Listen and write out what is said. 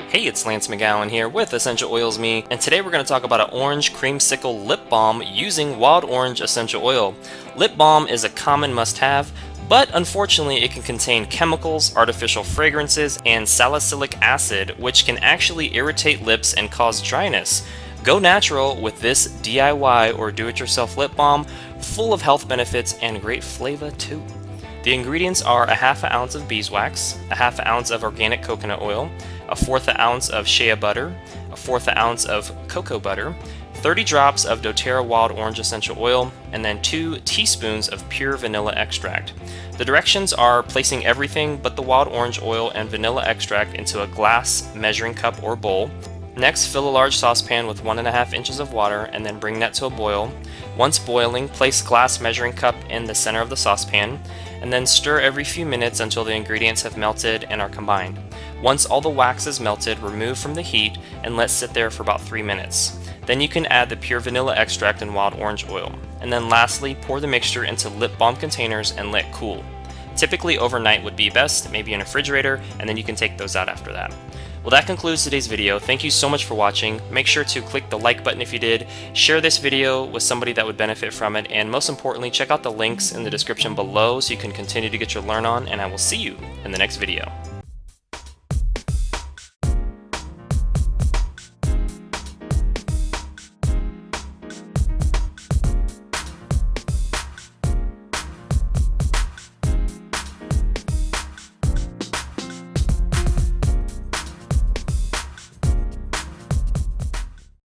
Hey, it's Lance McGowan here with Essential Oils Me, and today we're going to talk about an orange creamsicle lip balm using wild orange essential oil. Lip balm is a common must-have, but unfortunately it can contain chemicals, artificial fragrances, and salicylic acid, which can actually irritate lips and cause dryness. Go natural with this DIY or do-it-yourself lip balm, full of health benefits and great flavor too. The ingredients are a half an ounce of beeswax, a half an ounce of organic coconut oil, a fourth an ounce of shea butter, a fourth an ounce of cocoa butter, 30 drops of doTERRA wild orange essential oil, and then 2 teaspoons of pure vanilla extract. The directions are placing everything but the wild orange oil and vanilla extract into a glass measuring cup or bowl. Next, fill a large saucepan with 1.5 inches of water and then bring that to a boil. Once boiling, place glass measuring cup in the center of the saucepan and then stir every few minutes until the ingredients have melted and are combined. Once all the wax is melted, remove from the heat and let sit there for about 3 minutes. Then you can add the pure vanilla extract and wild orange oil. And then lastly, pour the mixture into lip balm containers and let cool. Typically overnight would be best, maybe in a refrigerator, and then you can take those out after that. Well, that concludes today's video. Thank you so much for watching. Make sure to click the like button if you did, share this video with somebody that would benefit from it, and most importantly, check out the links in the description below so you can continue to get your learn on, and I will see you in the next video.